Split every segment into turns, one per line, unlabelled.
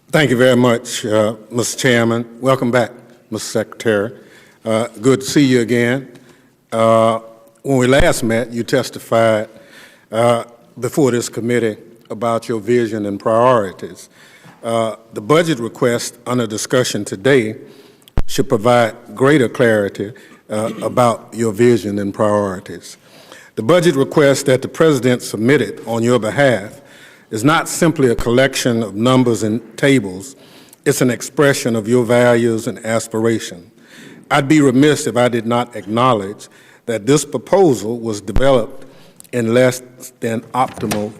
Thank you very much, Mr. Chairman. Welcome back, Mr. Secretary. Good to see you again. When we last met, you testified before this committee about your vision and priorities. The budget request under discussion today should provide greater clarity about your vision and priorities. The budget request that the President submitted on your behalf is not simply a collection of numbers and tables. It's an expression of your values and aspiration. I'd be remiss if I did not acknowledge that this proposal was developed in less than optimal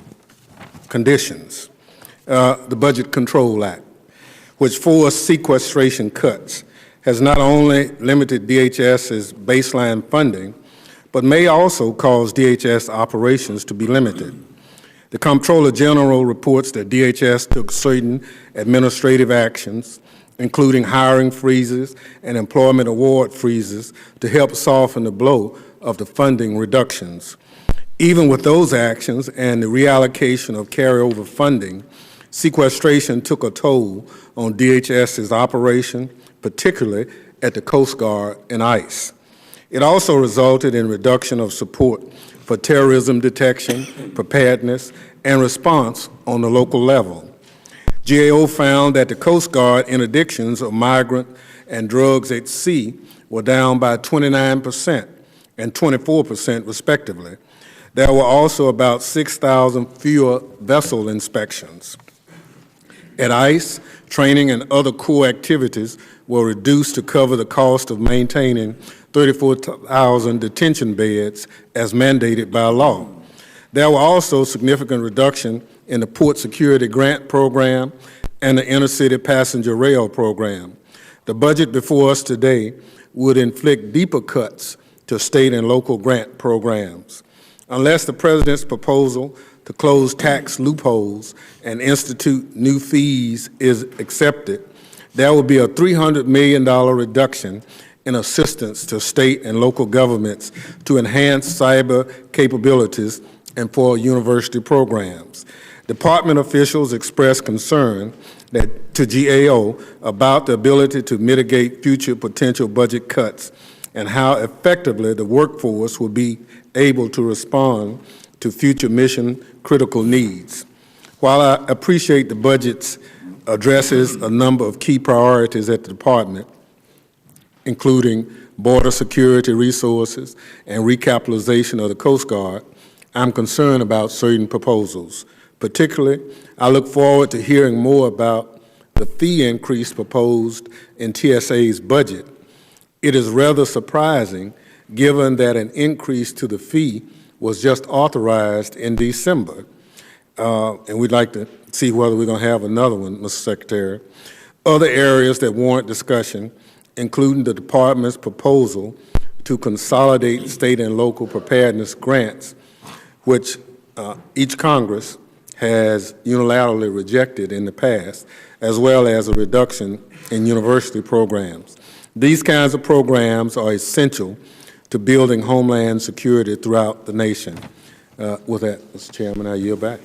conditions. The Budget Control Act, which forced sequestration cuts, has not only limited DHS's baseline funding, but may also cause DHS operations to be limited. The Comptroller General reports that DHS took certain administrative actions, including hiring freezes and employment award freezes, to help soften the blow of the funding reductions. Even with those actions and the reallocation of carryover funding, sequestration took a toll on DHS's operation, particularly at the Coast Guard and ICE. It also resulted in reduction of support for terrorism detection, preparedness, and response on the local level. GAO found that the Coast Guard interdictions of migrant and drugs at sea were down by 29% and 24% respectively. There were also about 6,000 fewer vessel inspections. At ICE, training and other core activities were reduced to cover the cost of maintaining 34,000 detention beds as mandated by law. There were also significant reduction in the Port Security Grant Program and the Intercity Passenger Rail Program. The budget before us today would inflict deeper cuts to state and local grant programs. Unless the President's proposal to close tax loopholes and institute new fees is accepted, there will be a $300 million reduction in assistance to state and local governments to enhance cyber capabilities and for university programs. Department officials expressed concern to GAO about the ability to mitigate future potential budget cuts and how effectively the workforce will be able to respond to future mission-critical needs. While I appreciate the budget addresses a number of key priorities at the department, including border security resources and recapitalization of the Coast Guard, I'm concerned about certain proposals. Particularly, I look forward to hearing more about the fee increase proposed in TSA's budget. It is rather surprising given that an increase to the fee was just authorized in December. And we'd like to see whether we're going to have another one, Mr. Secretary. Other areas that warrant discussion, including the department's proposal to consolidate state and local preparedness grants, which each Congress has unilaterally rejected in the past, as well as a reduction in university programs. These kinds of programs are essential to building homeland security throughout the nation. With that, Mr. Chairman, I yield back.